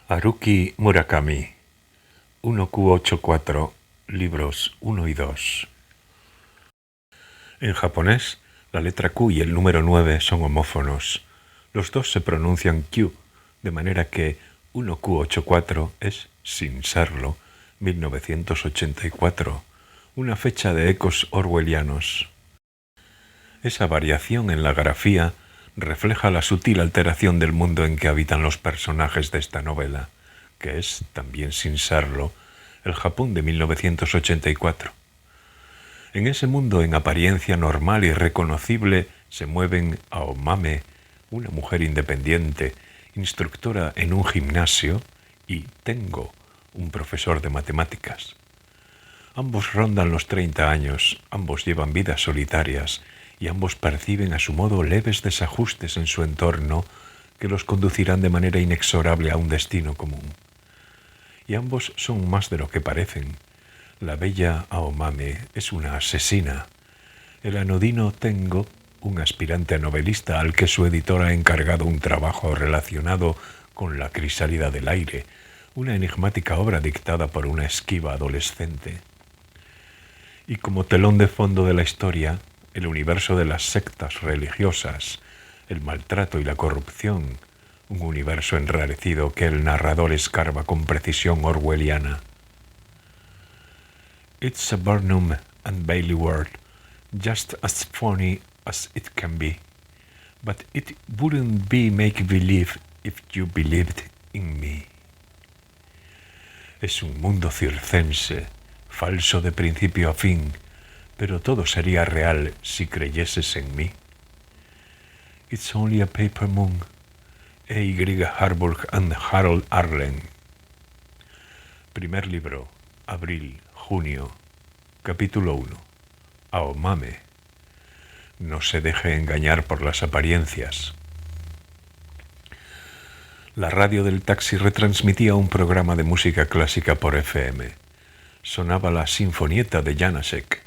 Haruki Murakami, 1Q84, libros 1 y 2. En japonés, la letra Q y el número 9 son homófonos. Los dos se pronuncian Q, de manera que 1Q84 es, sin serlo, 1984, una fecha de ecos orwellianos. Esa variación en la grafía refleja la sutil alteración del mundo en que habitan los personajes de esta novela, que es, también sin serlo, el Japón de 1984. En ese mundo en apariencia normal y reconocible se mueven Aomame, una mujer independiente, instructora en un gimnasio, y Tengo, un profesor de matemáticas. Ambos rondan los 30 años, ambos llevan vidas solitarias, y ambos perciben a su modo leves desajustes en su entorno que los conducirán de manera inexorable a un destino común. Y ambos son más de lo que parecen. La bella Aomame es una asesina. El anodino Tengo, un aspirante a novelista al que su editor ha encargado un trabajo relacionado con la crisálida del aire, una enigmática obra dictada por una esquiva adolescente. Y como telón de fondo de la historia, el universo de las sectas religiosas, el maltrato y la corrupción, un universo enrarecido que el narrador escarba con precisión orwelliana. It's a Burnham and Bailey world, just as funny as it can be, but it wouldn't be make-believe if you believed in me. Es un mundo circense, falso de principio a fin, pero todo sería real si creyeses en mí. It's only a paper moon. E.Y. Harburg and Harold Arlen. Primer libro, abril, junio, capítulo 1. Aomame. No se deje engañar por las apariencias. La radio del taxi retransmitía un programa de música clásica por FM. Sonaba la Sinfonieta de Janáček.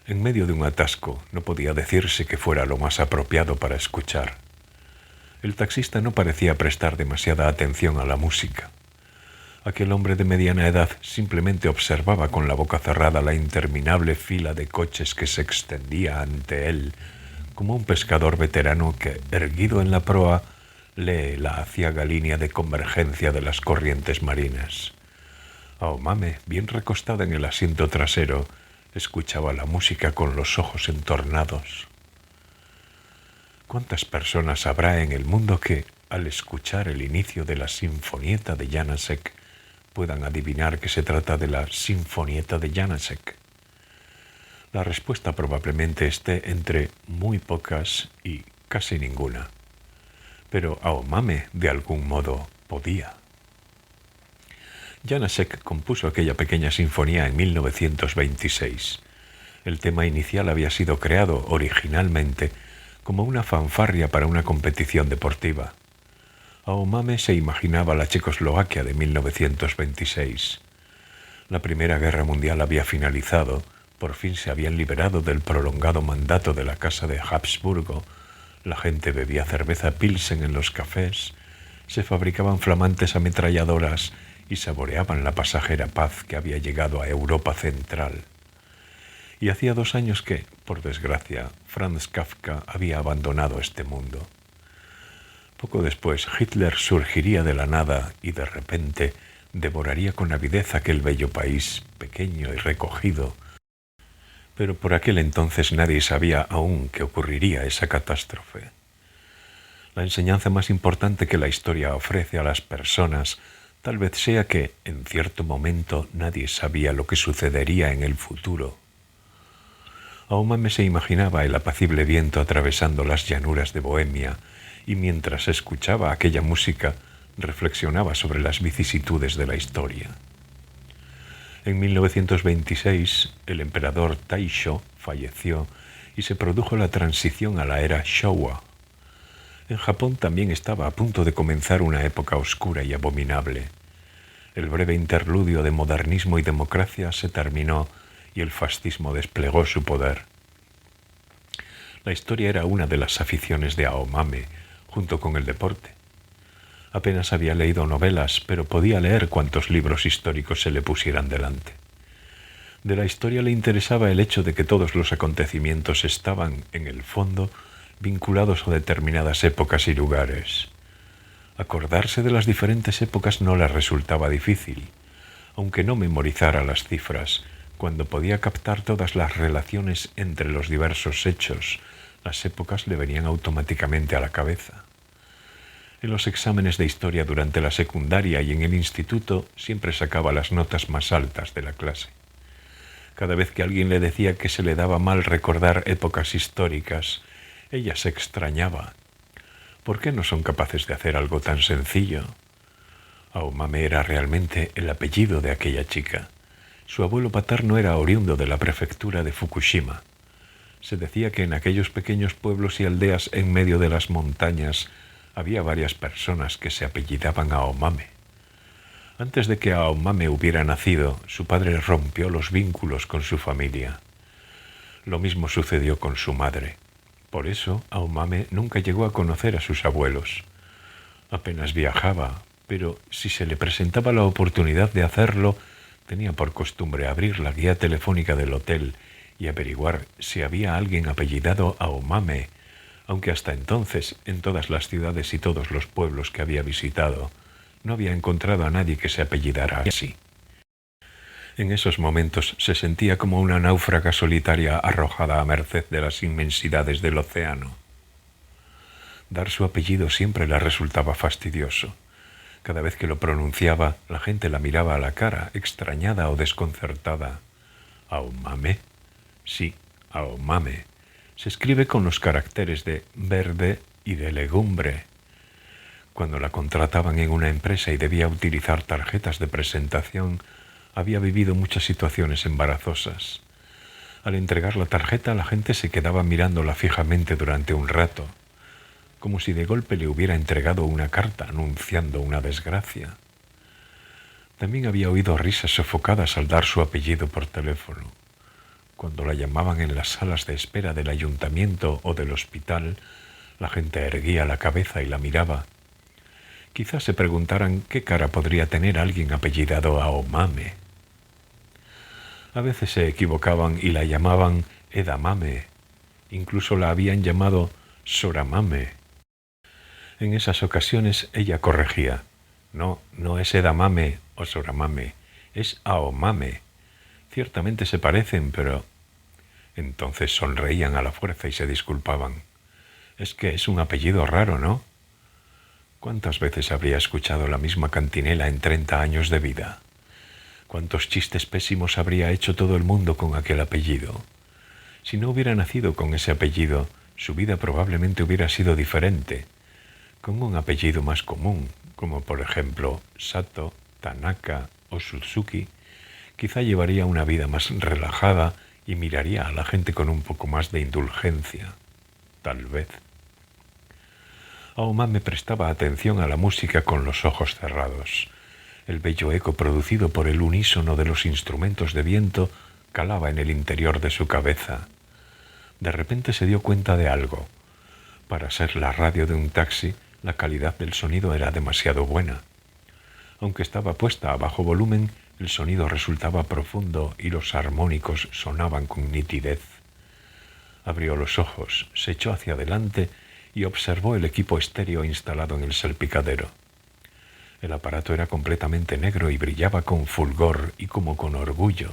En medio de un atasco, no podía decirse que fuera lo más apropiado para escuchar. El taxista no parecía prestar demasiada atención a la música. Aquel hombre de mediana edad simplemente observaba con la boca cerrada la interminable fila de coches que se extendía ante él, como un pescador veterano que, erguido en la proa, lee la aciaga línea de convergencia de las corrientes marinas. Aomame, bien recostada en el asiento trasero, escuchaba la música con los ojos entornados. ¿Cuántas personas habrá en el mundo que, al escuchar el inicio de la Sinfonieta de Janáček, puedan adivinar que se trata de la Sinfonieta de Janáček? La respuesta probablemente esté entre muy pocas y casi ninguna. Pero Aomame, de algún modo, podía. Janáček compuso aquella pequeña sinfonía en 1926. El tema inicial había sido creado originalmente como una fanfarria para una competición deportiva. Aomame se imaginaba la Checoslovaquia de 1926. La Primera Guerra Mundial había finalizado, por fin se habían liberado del prolongado mandato de la Casa de Habsburgo, la gente bebía cerveza Pilsen en los cafés, se fabricaban flamantes ametralladoras y saboreaban la pasajera paz que había llegado a Europa Central. Y hacía 2 años que, por desgracia, Franz Kafka había abandonado este mundo. Poco después, Hitler surgiría de la nada y, de repente, devoraría con avidez aquel bello país, pequeño y recogido. Pero por aquel entonces nadie sabía aún que ocurriría esa catástrofe. La enseñanza más importante que la historia ofrece a las personas tal vez sea que, en cierto momento, nadie sabía lo que sucedería en el futuro. Aomame se imaginaba el apacible viento atravesando las llanuras de Bohemia y mientras escuchaba aquella música reflexionaba sobre las vicisitudes de la historia. En 1926 el emperador Taisho falleció y se produjo la transición a la era Showa. En Japón también estaba a punto de comenzar una época oscura y abominable. El breve interludio de modernismo y democracia se terminó y el fascismo desplegó su poder. La historia era una de las aficiones de Aomame, junto con el deporte. Apenas había leído novelas, pero podía leer cuantos libros históricos se le pusieran delante. De la historia le interesaba el hecho de que todos los acontecimientos estaban, en el fondo, vinculados a determinadas épocas y lugares. Acordarse de las diferentes épocas no le resultaba difícil, aunque no memorizara las cifras. Cuando podía captar todas las relaciones entre los diversos hechos, las épocas le venían automáticamente a la cabeza. En los exámenes de historia durante la secundaria y en el instituto siempre sacaba las notas más altas de la clase. Cada vez que alguien le decía que se le daba mal recordar épocas históricas, ella se extrañaba. ¿Por qué no son capaces de hacer algo tan sencillo? Aomame era realmente el apellido de aquella chica. Su abuelo paterno era oriundo de la prefectura de Fukushima. Se decía que en aquellos pequeños pueblos y aldeas en medio de las montañas había varias personas que se apellidaban Aomame. Antes de que Aomame hubiera nacido, su padre rompió los vínculos con su familia. Lo mismo sucedió con su madre. Por eso, Aomame nunca llegó a conocer a sus abuelos. Apenas viajaba, pero si se le presentaba la oportunidad de hacerlo, tenía por costumbre abrir la guía telefónica del hotel y averiguar si había alguien apellidado Aomame, aunque hasta entonces, en todas las ciudades y todos los pueblos que había visitado, no había encontrado a nadie que se apellidara así. En esos momentos se sentía como una náufraga solitaria arrojada a merced de las inmensidades del océano. Dar su apellido siempre le resultaba fastidioso. Cada vez que lo pronunciaba, la gente la miraba a la cara, extrañada o desconcertada. ¿Aomame? Sí, Aomame. Se escribe con los caracteres de verde y de legumbre. Cuando la contrataban en una empresa y debía utilizar tarjetas de presentación, había vivido muchas situaciones embarazosas. Al entregar la tarjeta, la gente se quedaba mirándola fijamente durante un rato, como si de golpe le hubiera entregado una carta anunciando una desgracia. También había oído risas sofocadas al dar su apellido por teléfono. Cuando la llamaban en las salas de espera del ayuntamiento o del hospital, la gente erguía la cabeza y la miraba. Quizás se preguntaran qué cara podría tener alguien apellidado Aomame. A veces se equivocaban y la llamaban Edamame. Incluso la habían llamado Soramame. En esas ocasiones ella corregía. No es Edamame o Soramame, es Aomame. Ciertamente se parecen, pero... Entonces sonreían a la fuerza y se disculpaban. Es que es un apellido raro, ¿no? ¿Cuántas veces habría escuchado la misma cantinela en 30 años de vida? ¿Cuántos chistes pésimos habría hecho todo el mundo con aquel apellido? Si no hubiera nacido con ese apellido, su vida probablemente hubiera sido diferente, con un apellido más común, como por ejemplo Sato, Tanaka o Suzuki. Quizá llevaría una vida más relajada y miraría a la gente con un poco más de indulgencia. Tal vez. Aomame prestaba atención a la música con los ojos cerrados. El bello eco producido por el unísono de los instrumentos de viento calaba en el interior de su cabeza. De repente se dio cuenta de algo. Para ser la radio de un taxi, la calidad del sonido era demasiado buena. Aunque estaba puesta a bajo volumen, el sonido resultaba profundo y los armónicos sonaban con nitidez. Abrió los ojos, se echó hacia adelante y observó el equipo estéreo instalado en el salpicadero. El aparato era completamente negro y brillaba con fulgor y como con orgullo.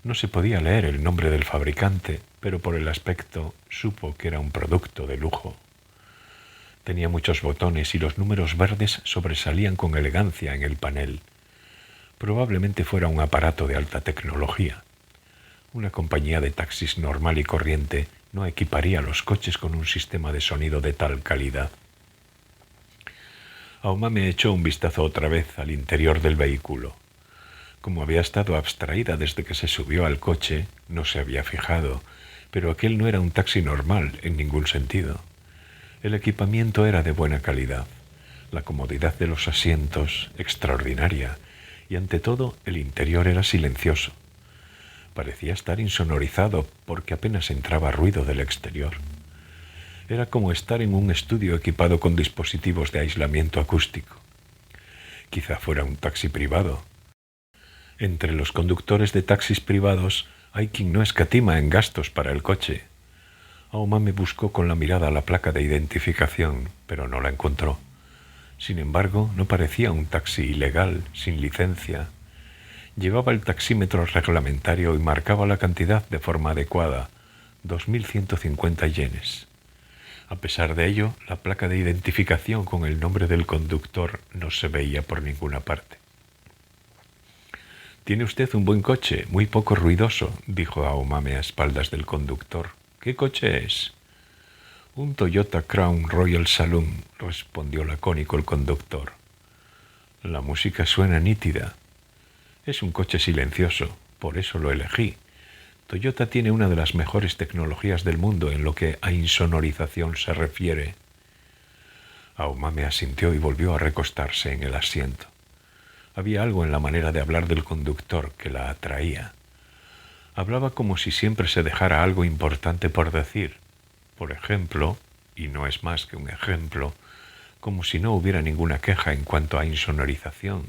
No se podía leer el nombre del fabricante, pero por el aspecto supo que era un producto de lujo. Tenía muchos botones y los números verdes sobresalían con elegancia en el panel. Probablemente fuera un aparato de alta tecnología. Una compañía de taxis normal y corriente no equiparía los coches con un sistema de sonido de tal calidad. Aomame echó un vistazo otra vez al interior del vehículo. Como había estado abstraída desde que se subió al coche, no se había fijado, pero aquel no era un taxi normal en ningún sentido. El equipamiento era de buena calidad, la comodidad de los asientos extraordinaria, y ante todo el interior era silencioso. Parecía estar insonorizado porque apenas entraba ruido del exterior. Era como estar en un estudio equipado con dispositivos de aislamiento acústico. Quizá fuera un taxi privado. Entre los conductores de taxis privados hay quien no escatima en gastos para el coche. Aomame buscó con la mirada la placa de identificación, pero no la encontró. Sin embargo, no parecía un taxi ilegal, sin licencia. Llevaba el taxímetro reglamentario y marcaba la cantidad de forma adecuada, 2.150 yenes. A pesar de ello, la placa de identificación con el nombre del conductor no se veía por ninguna parte. «Tiene usted un buen coche, muy poco ruidoso», dijo Aomame a espaldas del conductor. «¿Qué coche es?» «Un Toyota Crown Royal Saloon», respondió lacónico el conductor. «La música suena nítida. Es un coche silencioso, por eso lo elegí. Toyota tiene una de las mejores tecnologías del mundo en lo que a insonorización se refiere». Aomame asintió y volvió a recostarse en el asiento. Había algo en la manera de hablar del conductor que la atraía. Hablaba como si siempre se dejara algo importante por decir. Por ejemplo, y no es más que un ejemplo, como si no hubiera ninguna queja en cuanto a insonorización,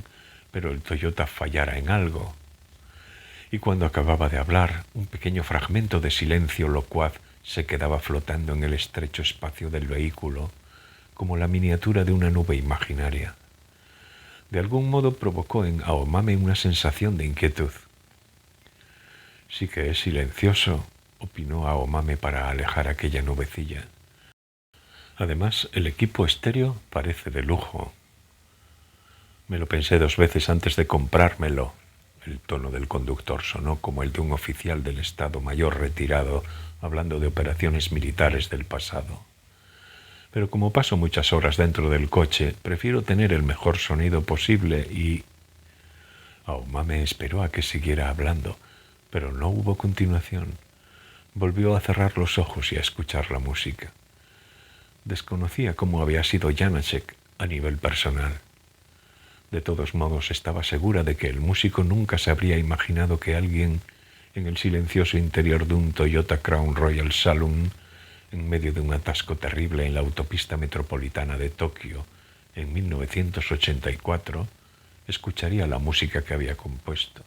pero el Toyota fallara en algo. Y cuando acababa de hablar, un pequeño fragmento de silencio locuaz se quedaba flotando en el estrecho espacio del vehículo, como la miniatura de una nube imaginaria. De algún modo provocó en Aomame una sensación de inquietud. «Sí que es silencioso», opinó Aomame para alejar aquella nubecilla. «Además, el equipo estéreo parece de lujo». «Me lo pensé 2 veces antes de comprármelo». El tono del conductor sonó como el de un oficial del Estado Mayor retirado hablando de operaciones militares del pasado. «Pero como paso muchas horas dentro del coche, prefiero tener el mejor sonido posible y...» Aomame esperó a que siguiera hablando, pero no hubo continuación. Volvió a cerrar los ojos y a escuchar la música. Desconocía cómo había sido Janáček a nivel personal. De todos modos, estaba segura de que el músico nunca se habría imaginado que alguien, en el silencioso interior de un Toyota Crown Royal Saloon, en medio de un atasco terrible en la autopista metropolitana de Tokio, en 1984, escucharía la música que había compuesto.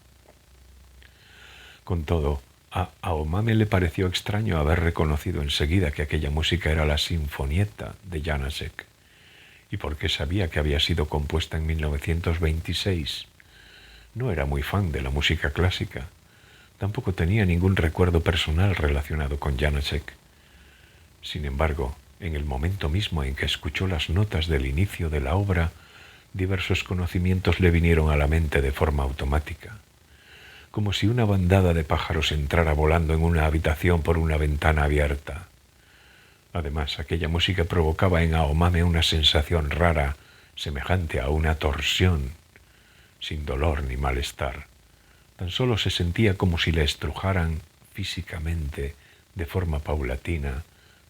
Con todo, a Aomame le pareció extraño haber reconocido enseguida que aquella música era la Sinfonietta de Janáček. ¿Y por qué sabía que había sido compuesta en 1926? No era muy fan de la música clásica. Tampoco tenía ningún recuerdo personal relacionado con Janáček. Sin embargo, en el momento mismo en que escuchó las notas del inicio de la obra, diversos conocimientos le vinieron a la mente de forma automática, como si una bandada de pájaros entrara volando en una habitación por una ventana abierta. Además, aquella música provocaba en Aomame una sensación rara, semejante a una torsión, sin dolor ni malestar. Tan solo se sentía como si le estrujaran físicamente, de forma paulatina,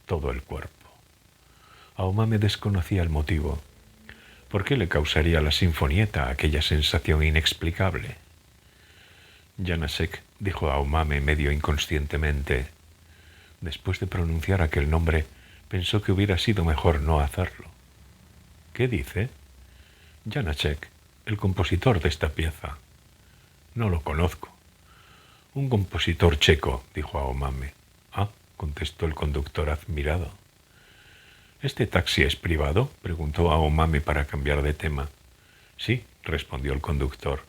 todo el cuerpo. Aomame desconocía el motivo. ¿Por qué le causaría la sinfonieta aquella sensación inexplicable? Janáček, dijo Aomame medio inconscientemente. Después de pronunciar aquel nombre, pensó que hubiera sido mejor no hacerlo. ¿Qué dice? Janáček, el compositor de esta pieza. No lo conozco. Un compositor checo, dijo Aomame. Ah, contestó el conductor admirado. ¿Este taxi es privado?, preguntó Aomame para cambiar de tema. Sí, respondió el conductor.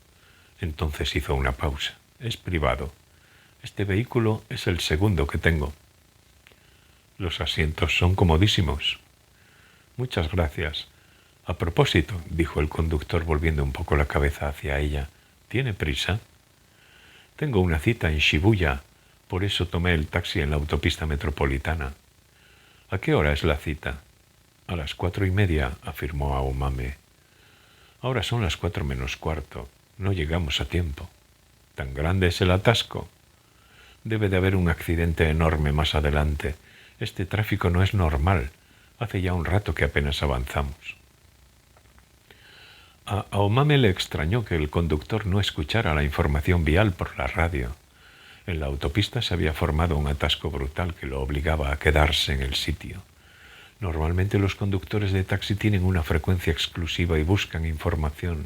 Entonces hizo una pausa. Es privado. Este vehículo es el segundo que tengo. Los asientos son comodísimos. Muchas gracias. A propósito, dijo el conductor volviendo un poco la cabeza hacia ella, ¿tiene prisa? Tengo una cita en Shibuya, por eso tomé el taxi en la autopista metropolitana. ¿A qué hora es la cita? A las 4:30, afirmó Aomame. Ahora son las 4 menos cuarto. No llegamos a tiempo. ¿Tan grande es el atasco? Debe de haber un accidente enorme más adelante. Este tráfico no es normal. Hace ya un rato que apenas avanzamos. A Aomame le extrañó que el conductor no escuchara la información vial por la radio. En la autopista se había formado un atasco brutal que lo obligaba a quedarse en el sitio. Normalmente los conductores de taxi tienen una frecuencia exclusiva y buscan información.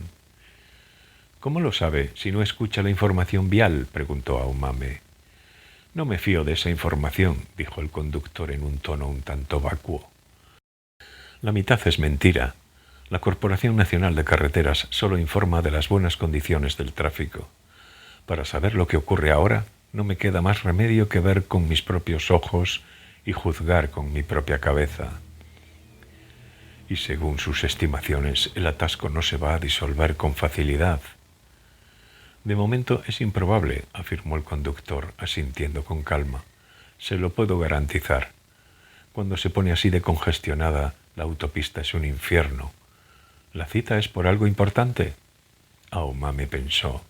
¿Cómo lo sabe si no escucha la información vial?, preguntó Aumame. No me fío de esa información, dijo el conductor en un tono un tanto vacuo. La mitad es mentira. La Corporación Nacional de Carreteras solo informa de las buenas condiciones del tráfico. Para saber lo que ocurre ahora, no me queda más remedio que ver con mis propios ojos y juzgar con mi propia cabeza. Y según sus estimaciones, el atasco no se va a disolver con facilidad. De momento es improbable, afirmó el conductor, asintiendo con calma. Se lo puedo garantizar. Cuando se pone así de congestionada, la autopista es un infierno. ¿La cita es por algo importante? Aumame pensó.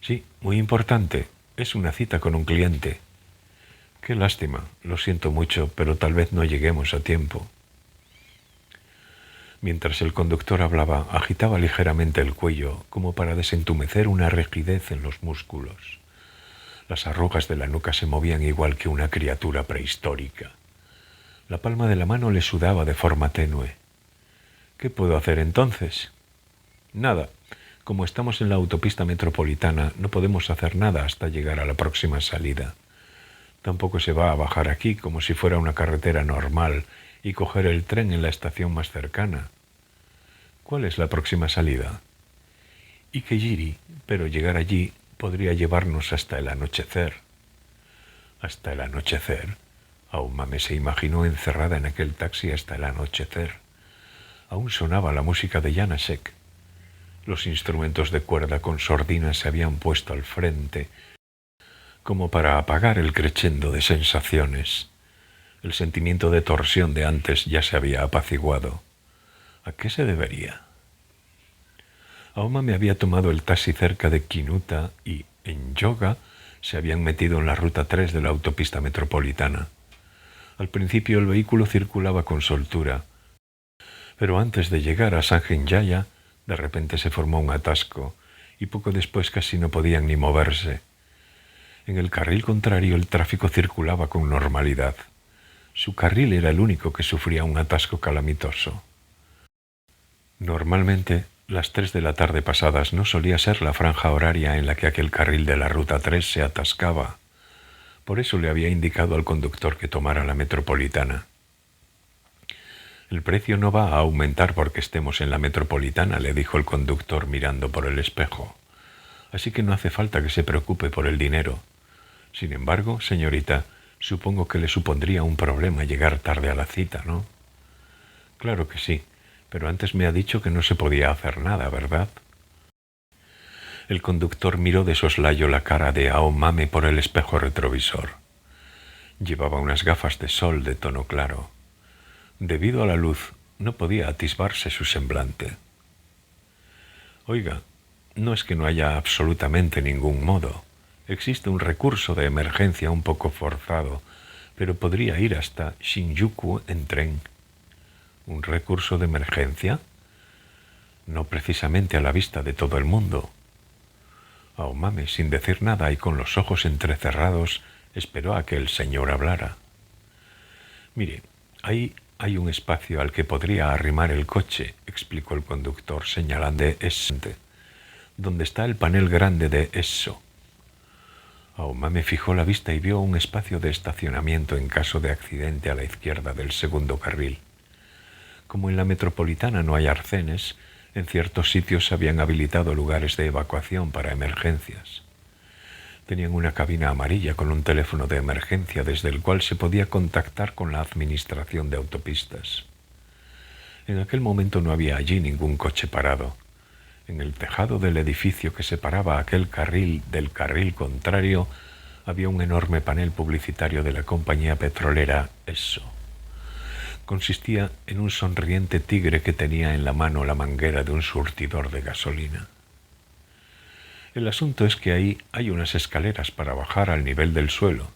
Sí, muy importante. Es una cita con un cliente. Qué lástima, lo siento mucho, pero tal vez no lleguemos a tiempo. Mientras el conductor hablaba, agitaba ligeramente el cuello, como para desentumecer una rigidez en los músculos. Las arrugas de la nuca se movían igual que una criatura prehistórica. La palma de la mano le sudaba de forma tenue. ¿Qué puedo hacer entonces? Nada. Como estamos en la autopista metropolitana, no podemos hacer nada hasta llegar a la próxima salida. Tampoco se va a bajar aquí como si fuera una carretera normal y coger el tren en la estación más cercana. ¿Cuál es la próxima salida? Ikejiri, pero llegar allí podría llevarnos hasta el anochecer. ¿Hasta el anochecer? Aumame se imaginó encerrada en aquel taxi hasta el anochecer. Aún sonaba la música de Janáček. Los instrumentos de cuerda con sordina se habían puesto al frente, como para apagar el crescendo de sensaciones. El sentimiento de torsión de antes ya se había apaciguado. ¿A qué se debería? Aumame había tomado el taxi cerca de Kinuta y, en Yoga, se habían metido en la ruta 3 de la autopista metropolitana. Al principio el vehículo circulaba con soltura, pero antes de llegar a Sanjenjaya, de repente se formó un atasco y poco después casi no podían ni moverse. En el carril contrario el tráfico circulaba con normalidad. Su carril era el único que sufría un atasco calamitoso. Normalmente, las 3 de la tarde pasadas no solía ser la franja horaria en la que aquel carril de la ruta 3 se atascaba. Por eso le había indicado al conductor que tomara la metropolitana. El precio no va a aumentar porque estemos en la metropolitana, le dijo el conductor mirando por el espejo. Así que no hace falta que se preocupe por el dinero. Sin embargo, señorita, supongo que le supondría un problema llegar tarde a la cita, ¿no? Claro que sí, pero antes me ha dicho que no se podía hacer nada, ¿verdad? El conductor miró de soslayo la cara de Aomame por el espejo retrovisor. Llevaba unas gafas de sol de tono claro. Debido a la luz, no podía atisbarse su semblante. Oiga, no es que no haya absolutamente ningún modo. Existe un recurso de emergencia un poco forzado, pero podría ir hasta Shinjuku en tren. ¿Un recurso de emergencia? No precisamente a la vista de todo el mundo. Aomame, sin decir nada y con los ojos entrecerrados, esperó a que el señor hablara. Mire, ahí hay un espacio al que podría arrimar el coche, explicó el conductor señalando Esso, donde está el panel grande de Esso. Aomame fijó la vista y vio un espacio de estacionamiento en caso de accidente a la izquierda del segundo carril. Como en la metropolitana no hay arcenes, en ciertos sitios se habían habilitado lugares de evacuación para emergencias. Tenían una cabina amarilla con un teléfono de emergencia desde el cual se podía contactar con la administración de autopistas. En aquel momento no había allí ningún coche parado. En el tejado del edificio que separaba aquel carril del carril contrario había un enorme panel publicitario de la compañía petrolera Esso. Consistía en un sonriente tigre que tenía en la mano la manguera de un surtidor de gasolina. El asunto es que ahí hay unas escaleras para bajar al nivel del suelo.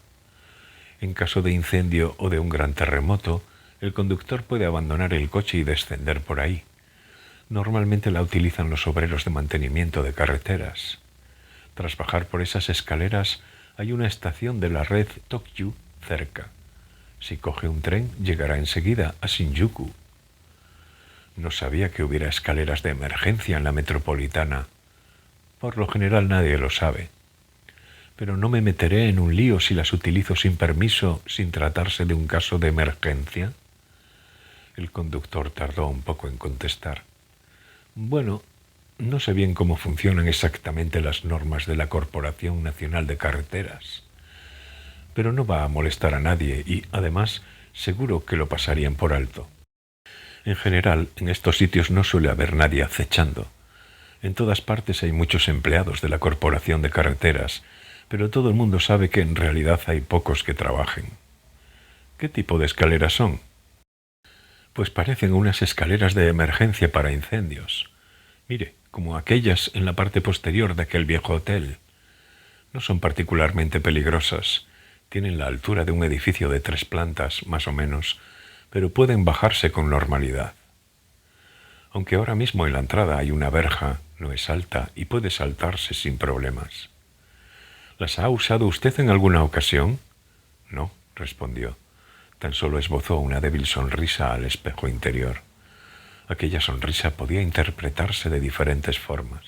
En caso de incendio o de un gran terremoto, el conductor puede abandonar el coche y descender por ahí. Normalmente la utilizan los obreros de mantenimiento de carreteras. Tras bajar por esas escaleras, hay una estación de la red Tokyu cerca. Si coge un tren, llegará enseguida a Shinjuku. No sabía que hubiera escaleras de emergencia en la metropolitana. Por lo general nadie lo sabe. Pero no me meteré en un lío si las utilizo sin permiso, sin tratarse de un caso de emergencia. El conductor tardó un poco en contestar. Bueno, no sé bien cómo funcionan exactamente las normas de la Corporación Nacional de Carreteras, pero no va a molestar a nadie y, además, seguro que lo pasarían por alto. En general, en estos sitios no suele haber nadie acechando. En todas partes hay muchos empleados de la Corporación de Carreteras, pero todo el mundo sabe que en realidad hay pocos que trabajen. ¿Qué tipo de escaleras son? Pues parecen unas escaleras de emergencia para incendios. Mire, como aquellas en la parte posterior de aquel viejo hotel. No son particularmente peligrosas. Tienen la altura de un edificio de 3 plantas, más o menos, pero pueden bajarse con normalidad. Aunque ahora mismo en la entrada hay una verja, no es alta y puede saltarse sin problemas. ¿Las ha usado usted en alguna ocasión? No, respondió. Tan solo esbozó una débil sonrisa al espejo interior. Aquella sonrisa podía interpretarse de diferentes formas.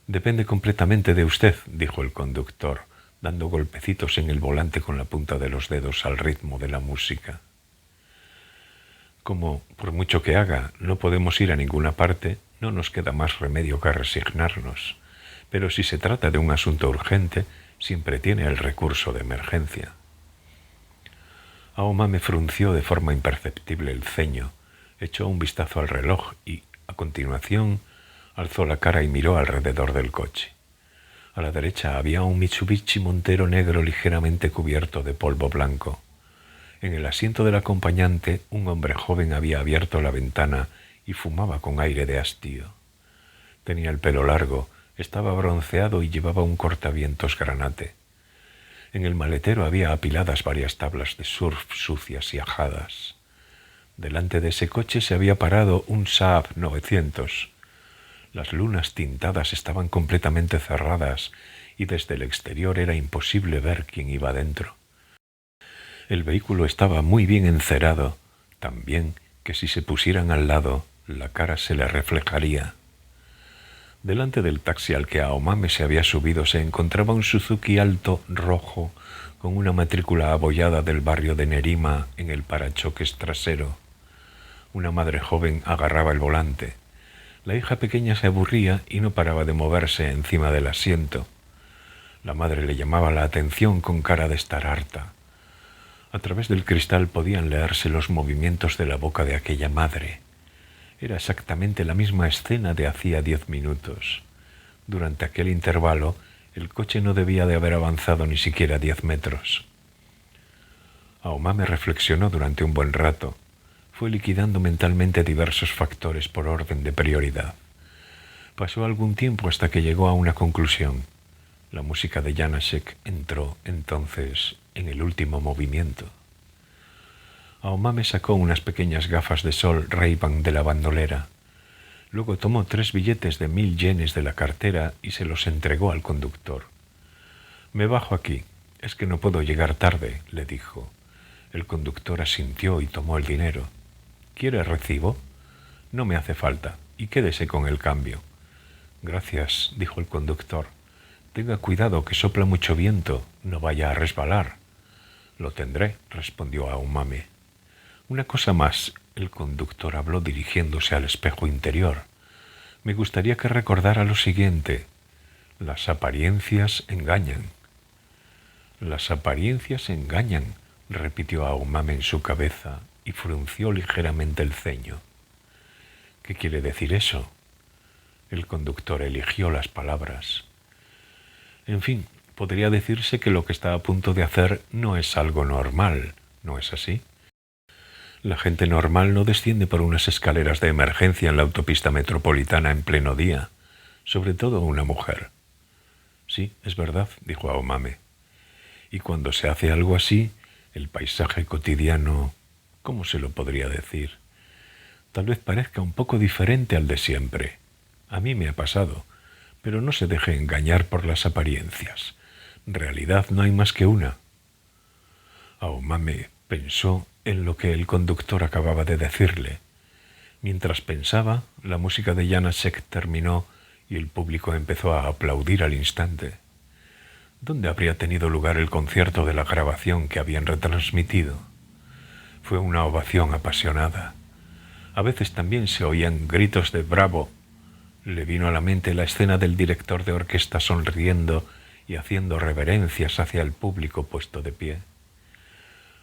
Depende completamente de usted, dijo el conductor, dando golpecitos en el volante con la punta de los dedos al ritmo de la música. Como, por mucho que haga, no podemos ir a ninguna parte, no nos queda más remedio que resignarnos. Pero si se trata de un asunto urgente, siempre tiene el recurso de emergencia. Aomame frunció de forma imperceptible el ceño, echó un vistazo al reloj y, a continuación, alzó la cara y miró alrededor del coche. A la derecha había un Mitsubishi Montero negro ligeramente cubierto de polvo blanco. En el asiento del acompañante, un hombre joven había abierto la ventana y fumaba con aire de hastío. Tenía el pelo largo, estaba bronceado y llevaba un cortavientos granate. En el maletero había apiladas varias tablas de surf sucias y ajadas. Delante de ese coche se había parado un Saab 900. Las lunas tintadas estaban completamente cerradas y desde el exterior era imposible ver quién iba dentro. El vehículo estaba muy bien encerado, tan bien que si se pusieran al lado, la cara se le reflejaría. Delante del taxi al que Aomame se había subido se encontraba un Suzuki Alto rojo con una matrícula abollada del barrio de Nerima en el parachoques trasero. Una madre joven agarraba el volante. La hija pequeña se aburría y no paraba de moverse encima del asiento. La madre le llamaba la atención con cara de estar harta. A través del cristal podían leerse los movimientos de la boca de aquella madre. Era exactamente la misma escena de hacía 10 minutos. Durante aquel intervalo, el coche no debía de haber avanzado ni siquiera 10 metros. Aomame reflexionó durante un buen rato. Fue liquidando mentalmente diversos factores por orden de prioridad. Pasó algún tiempo hasta que llegó a una conclusión. La música de Janáček entró, entonces, en el último movimiento. Aomame sacó unas pequeñas gafas de sol Ray-Ban de la bandolera. Luego tomó 3 billetes de 1000 yenes de la cartera y se los entregó al conductor. «Me bajo aquí. Es que no puedo llegar tarde», le dijo. El conductor asintió y tomó el dinero. «¿Quiere recibo?» «No me hace falta. Y quédese con el cambio». «Gracias», dijo el conductor. «Tenga cuidado que sopla mucho viento. No vaya a resbalar». «Lo tendré», respondió Aomame. «Una cosa más», el conductor habló dirigiéndose al espejo interior. «Me gustaría que recordara lo siguiente. Las apariencias engañan». «Las apariencias engañan», repitió Aomame en su cabeza y frunció ligeramente el ceño. «¿Qué quiere decir eso?» El conductor eligió las palabras. «En fin, podría decirse que lo que está a punto de hacer no es algo normal, ¿no es así? La gente normal no desciende por unas escaleras de emergencia en la autopista metropolitana en pleno día, sobre todo una mujer». «Sí, es verdad», dijo Aomame. «Y cuando se hace algo así, el paisaje cotidiano, ¿cómo se lo podría decir? Tal vez parezca un poco diferente al de siempre. A mí me ha pasado, pero no se deje engañar por las apariencias. Realidad no hay más que una». Aomame pensó en lo que el conductor acababa de decirle. Mientras pensaba, la música de Janáček terminó y el público empezó a aplaudir al instante. ¿Dónde habría tenido lugar el concierto de la grabación que habían retransmitido? Fue una ovación apasionada. A veces también se oían gritos de «bravo». Le vino a la mente la escena del director de orquesta sonriendo y haciendo reverencias hacia el público puesto de pie.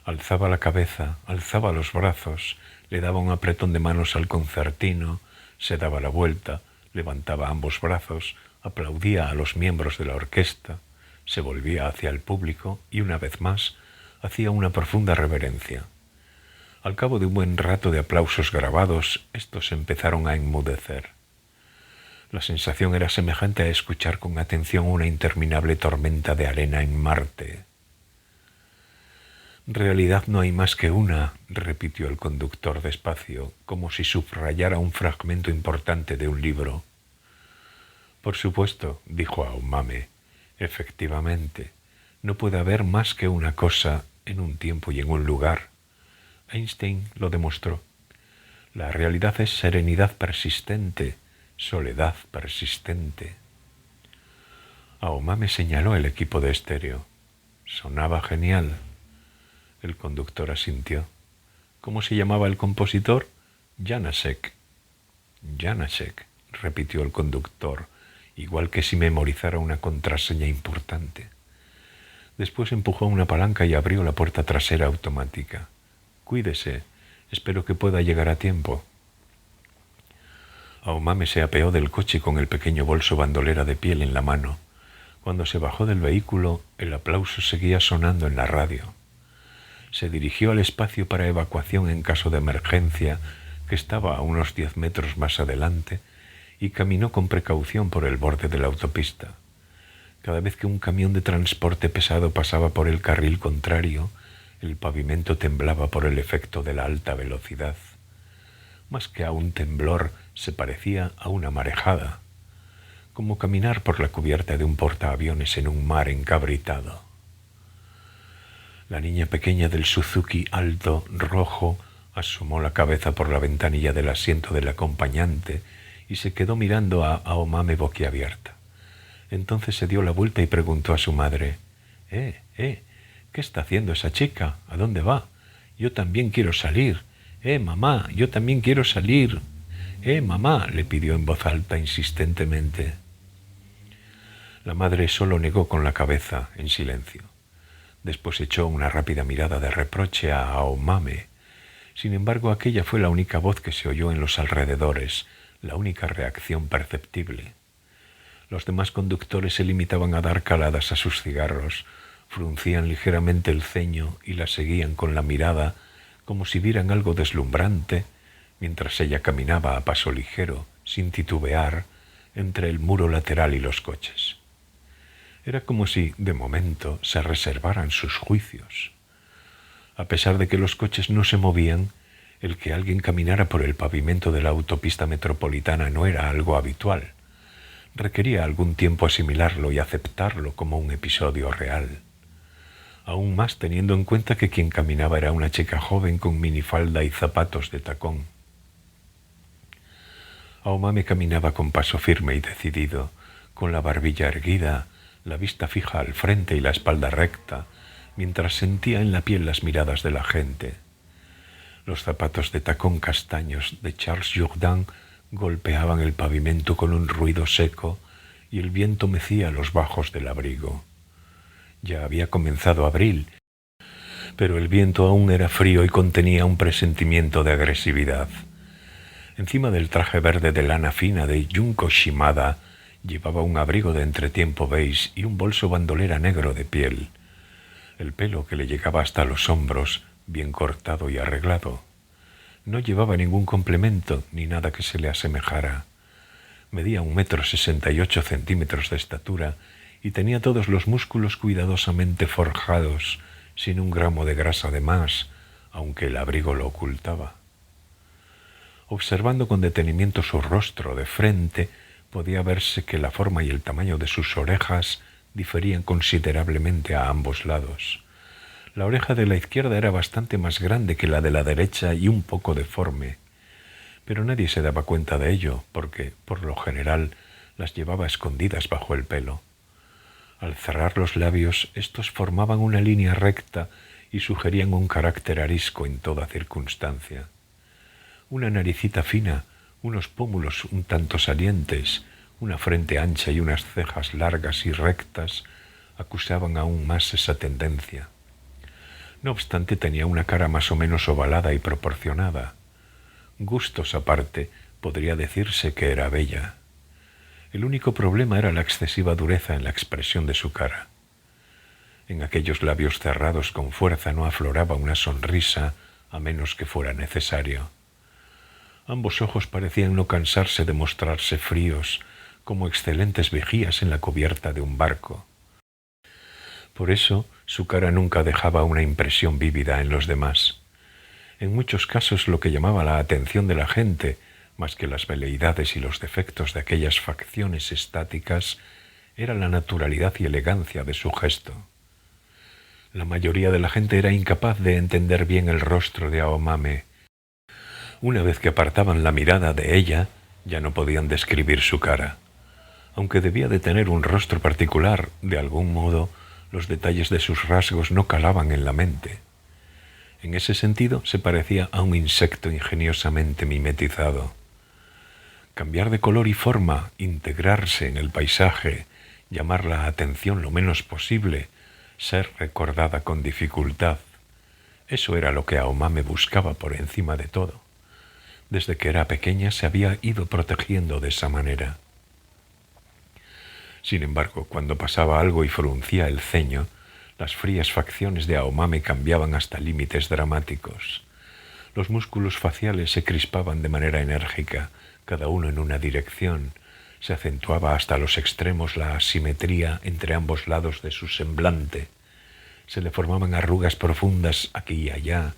Alzaba la cabeza, alzaba los brazos, le daba un apretón de manos al concertino, se daba la vuelta, levantaba ambos brazos, aplaudía a los miembros de la orquesta, se volvía hacia el público y una vez más hacía una profunda reverencia. Al cabo de un buen rato de aplausos grabados, estos empezaron a enmudecer. La sensación era semejante a escuchar con atención una interminable tormenta de arena en Marte. «Realidad no hay más que una», repitió el conductor despacio, como si subrayara un fragmento importante de un libro. «Por supuesto», dijo Aomame, «efectivamente, no puede haber más que una cosa en un tiempo y en un lugar. Einstein lo demostró. La realidad es serenidad persistente, soledad persistente». Aomame señaló el equipo de estéreo. Sonaba genial. El conductor asintió. ¿Cómo se llamaba el compositor? Janáček. Janáček, repitió el conductor, igual que si memorizara una contraseña importante. Después empujó una palanca y abrió la puerta trasera automática. «Cuídese, espero que pueda llegar a tiempo». Aomame se apeó del coche con el pequeño bolso bandolera de piel en la mano. Cuando se bajó del vehículo, el aplauso seguía sonando en la radio. Se dirigió al espacio para evacuación en caso de emergencia, que estaba a unos 10 metros más adelante, y caminó con precaución por el borde de la autopista. Cada vez que un camión de transporte pesado pasaba por el carril contrario, el pavimento temblaba por el efecto de la alta velocidad. Más que a un temblor, se parecía a una marejada, como caminar por la cubierta de un portaaviones en un mar encabritado. La niña pequeña del Suzuki alto, rojo, asomó la cabeza por la ventanilla del asiento del acompañante y se quedó mirando a Aomame boquiabierta. Entonces se dio la vuelta y preguntó a su madre: ¿Qué está haciendo esa chica? ¿A dónde va? Yo también quiero salir. Mamá, yo también quiero salir. Mamá, le pidió en voz alta insistentemente. La madre solo negó con la cabeza, en silencio. Después echó una rápida mirada de reproche a Aomame. Sin embargo, aquella fue la única voz que se oyó en los alrededores, la única reacción perceptible. Los demás conductores se limitaban a dar caladas a sus cigarros, fruncían ligeramente el ceño y la seguían con la mirada como si vieran algo deslumbrante, mientras ella caminaba a paso ligero, sin titubear, entre el muro lateral y los coches. Era como si, de momento, se reservaran sus juicios. A pesar de que los coches no se movían, el que alguien caminara por el pavimento de la autopista metropolitana no era algo habitual. Requería algún tiempo asimilarlo y aceptarlo como un episodio real. Aún más teniendo en cuenta que quien caminaba era una chica joven con minifalda y zapatos de tacón. Aomame caminaba con paso firme y decidido, con la barbilla erguida, la vista fija al frente y la espalda recta, mientras sentía en la piel las miradas de la gente. Los zapatos de tacón castaños de Charles Jourdan golpeaban el pavimento con un ruido seco y el viento mecía los bajos del abrigo. Ya había comenzado abril, pero el viento aún era frío y contenía un presentimiento de agresividad. Encima del traje verde de lana fina de Junko Shimada llevaba un abrigo de entretiempo beige y un bolso bandolera negro de piel. El pelo que le llegaba hasta los hombros, bien cortado y arreglado. No llevaba ningún complemento ni nada que se le asemejara. Medía 1,68 m de estatura y tenía todos los músculos cuidadosamente forjados, sin un gramo de grasa de más, aunque el abrigo lo ocultaba. Observando con detenimiento su rostro de frente, podía verse que la forma y el tamaño de sus orejas diferían considerablemente a ambos lados. La oreja de la izquierda era bastante más grande que la de la derecha y un poco deforme, pero nadie se daba cuenta de ello porque, por lo general, las llevaba escondidas bajo el pelo. Al cerrar los labios, estos formaban una línea recta y sugerían un carácter arisco en toda circunstancia. Una naricita fina, unos pómulos un tanto salientes, una frente ancha y unas cejas largas y rectas acusaban aún más esa tendencia. No obstante, tenía una cara más o menos ovalada y proporcionada. Gustos aparte, podría decirse que era bella. El único problema era la excesiva dureza en la expresión de su cara. En aquellos labios cerrados con fuerza no afloraba una sonrisa a menos que fuera necesario. Ambos ojos parecían no cansarse de mostrarse fríos, como excelentes vigías en la cubierta de un barco. Por eso, su cara nunca dejaba una impresión vívida en los demás. En muchos casos lo que llamaba la atención de la gente, más que las veleidades y los defectos de aquellas facciones estáticas, era la naturalidad y elegancia de su gesto. La mayoría de la gente era incapaz de entender bien el rostro de Aomame. Una vez que apartaban la mirada de ella, ya no podían describir su cara. Aunque debía de tener un rostro particular, de algún modo, los detalles de sus rasgos no calaban en la mente. En ese sentido, se parecía a un insecto ingeniosamente mimetizado. Cambiar de color y forma, integrarse en el paisaje, llamar la atención lo menos posible, ser recordada con dificultad. Eso era lo que Aomame buscaba por encima de todo. Desde que era pequeña se había ido protegiendo de esa manera. Sin embargo, cuando pasaba algo y fruncía el ceño, las frías facciones de Aomame cambiaban hasta límites dramáticos. Los músculos faciales se crispaban de manera enérgica, cada uno en una dirección. Se acentuaba hasta los extremos la asimetría entre ambos lados de su semblante. Se le formaban arrugas profundas aquí y allá.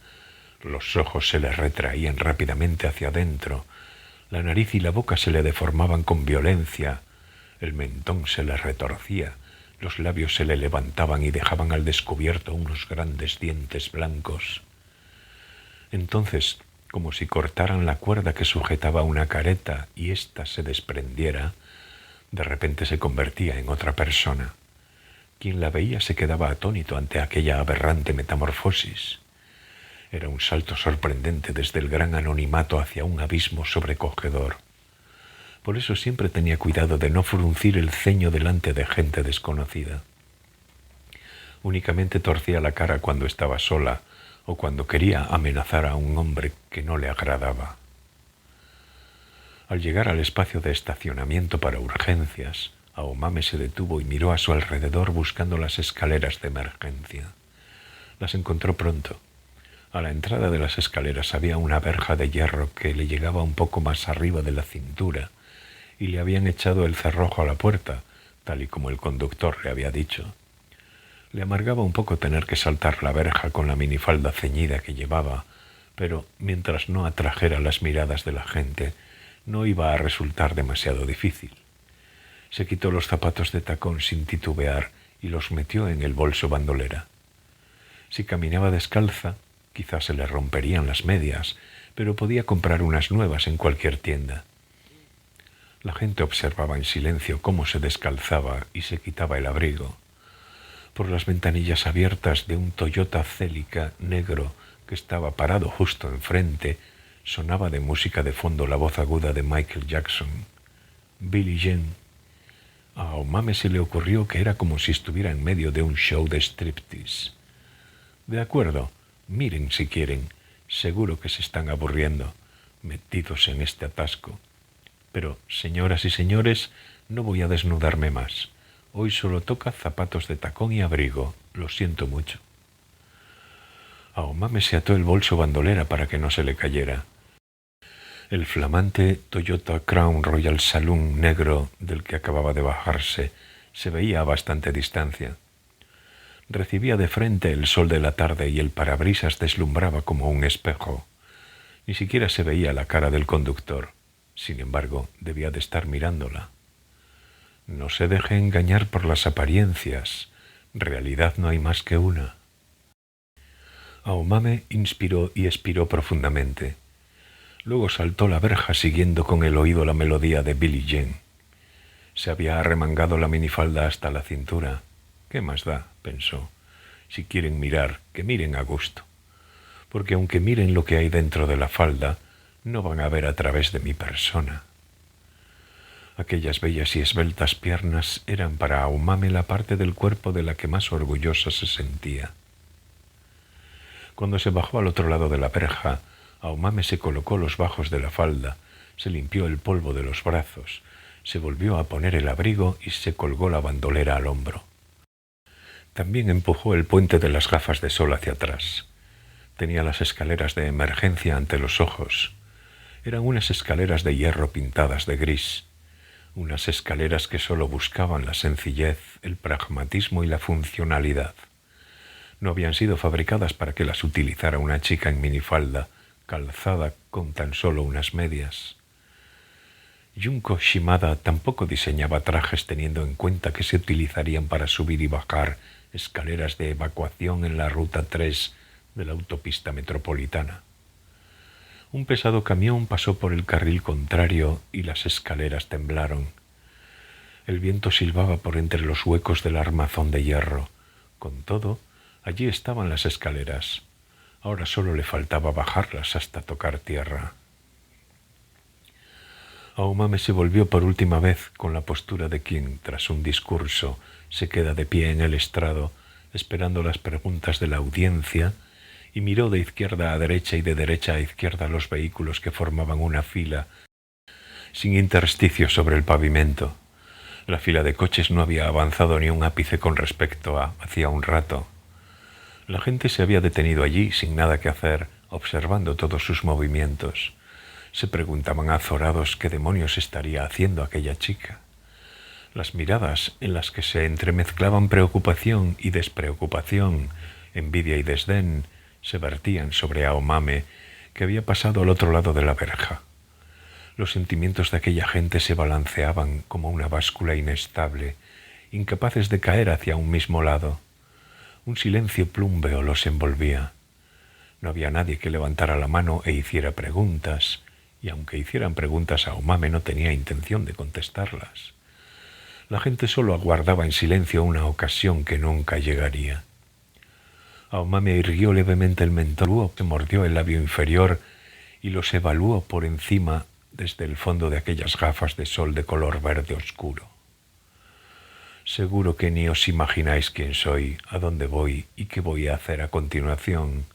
Los ojos se le retraían rápidamente hacia adentro. La nariz y la boca se le deformaban con violencia. El mentón se le retorcía. Los labios se le levantaban y dejaban al descubierto unos grandes dientes blancos. Entonces, como si cortaran la cuerda que sujetaba una careta y ésta se desprendiera, de repente se convertía en otra persona. Quien la veía se quedaba atónito ante aquella aberrante metamorfosis. Era un salto sorprendente desde el gran anonimato hacia un abismo sobrecogedor. Por eso siempre tenía cuidado de no fruncir el ceño delante de gente desconocida. Únicamente torcía la cara cuando estaba sola o cuando quería amenazar a un hombre que no le agradaba. Al llegar al espacio de estacionamiento para urgencias, Aomame se detuvo y miró a su alrededor buscando las escaleras de emergencia. Las encontró pronto. A la entrada de las escaleras había una verja de hierro que le llegaba un poco más arriba de la cintura y le habían echado el cerrojo a la puerta, tal y como el conductor le había dicho. Le amargaba un poco tener que saltar la verja con la minifalda ceñida que llevaba, pero mientras no atrajera las miradas de la gente, no iba a resultar demasiado difícil. Se quitó los zapatos de tacón sin titubear y los metió en el bolso bandolera. Si caminaba descalza, quizás se le romperían las medias, pero podía comprar unas nuevas en cualquier tienda. La gente observaba en silencio cómo se descalzaba y se quitaba el abrigo. Por las ventanillas abiertas de un Toyota Celica negro que estaba parado justo enfrente, sonaba de música de fondo la voz aguda de Michael Jackson. Billie Jean. A Aomame se le ocurrió que era como si estuviera en medio de un show de striptease. De acuerdo, miren si quieren, seguro que se están aburriendo, metidos en este atasco. Pero, señoras y señores, no voy a desnudarme más. Hoy solo toca zapatos de tacón y abrigo. Lo siento mucho. Aomame se ató el bolso bandolera para que no se le cayera. El flamante Toyota Crown Royal Saloon negro del que acababa de bajarse se veía a bastante distancia. Recibía de frente el sol de la tarde y el parabrisas deslumbraba como un espejo. Ni siquiera se veía la cara del conductor. Sin embargo, debía de estar mirándola. No se deje engañar por las apariencias. Realidad no hay más que una. Aomame inspiró y expiró profundamente. Luego saltó la verja siguiendo con el oído la melodía de Billie Jean. Se había arremangado la minifalda hasta la cintura. ¿Qué más da?, pensó. Si quieren mirar, que miren a gusto. Porque aunque miren lo que hay dentro de la falda, no van a ver a través de mi persona. Aquellas bellas y esbeltas piernas eran para Aomame la parte del cuerpo de la que más orgullosa se sentía. Cuando se bajó al otro lado de la verja, Aomame se colocó los bajos de la falda, se limpió el polvo de los brazos, se volvió a poner el abrigo y se colgó la bandolera al hombro. También empujó el puente de las gafas de sol hacia atrás. Tenía las escaleras de emergencia ante los ojos. Eran unas escaleras de hierro pintadas de gris, unas escaleras que solo buscaban la sencillez, el pragmatismo y la funcionalidad. No habían sido fabricadas para que las utilizara una chica en minifalda, calzada con tan solo unas medias. Junko Shimada tampoco diseñaba trajes teniendo en cuenta que se utilizarían para subir y bajar escaleras de evacuación en la ruta 3 de la autopista metropolitana. Un pesado camión pasó por el carril contrario y las escaleras temblaron. El viento silbaba por entre los huecos del armazón de hierro. Con todo, allí estaban las escaleras. Ahora solo le faltaba bajarlas hasta tocar tierra. Aomame se volvió por última vez con la postura de quien, tras un discurso, se queda de pie en el estrado, esperando las preguntas de la audiencia, y miró de izquierda a derecha y de derecha a izquierda los vehículos que formaban una fila, sin intersticio sobre el pavimento. La fila de coches no había avanzado ni un ápice con respecto a hacía un rato. La gente se había detenido allí, sin nada que hacer, observando todos sus movimientos. Se preguntaban azorados qué demonios estaría haciendo aquella chica. Las miradas, en las que se entremezclaban preocupación y despreocupación, envidia y desdén, se vertían sobre Aomame, que había pasado al otro lado de la verja. Los sentimientos de aquella gente se balanceaban como una báscula inestable, incapaces de caer hacia un mismo lado. Un silencio plúmbeo los envolvía. No había nadie que levantara la mano e hiciera preguntas, y aunque hicieran preguntas, Aomame no tenía intención de contestarlas. La gente solo aguardaba en silencio una ocasión que nunca llegaría. Aomame irguió levemente el mentón, se mordió el labio inferior y los evaluó por encima desde el fondo de aquellas gafas de sol de color verde oscuro. Seguro que ni os imagináis quién soy, a dónde voy y qué voy a hacer a continuación,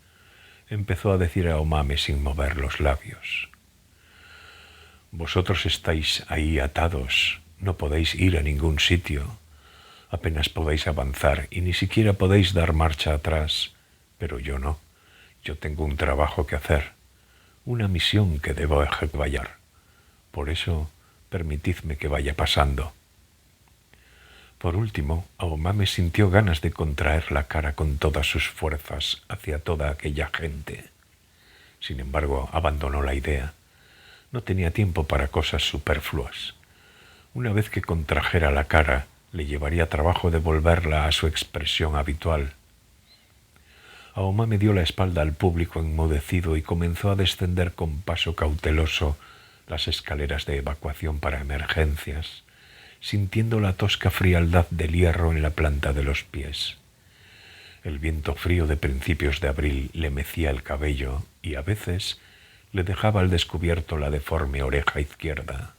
empezó a decir Aomame sin mover los labios. Vosotros estáis ahí atados, no podéis ir a ningún sitio, apenas podéis avanzar y ni siquiera podéis dar marcha atrás, pero yo no, yo tengo un trabajo que hacer, una misión que debo ejecutar. Por eso, permitidme que vaya pasando. Por último, Aomame sintió ganas de contraer la cara con todas sus fuerzas hacia toda aquella gente. Sin embargo, abandonó la idea. No tenía tiempo para cosas superfluas. Una vez que contrajera la cara, le llevaría trabajo devolverla a su expresión habitual. Aomame dio la espalda al público enmudecido y comenzó a descender con paso cauteloso las escaleras de evacuación para emergencias, sintiendo la tosca frialdad del hierro en la planta de los pies. El viento frío de principios de abril le mecía el cabello y a veces le dejaba al descubierto la deforme oreja izquierda.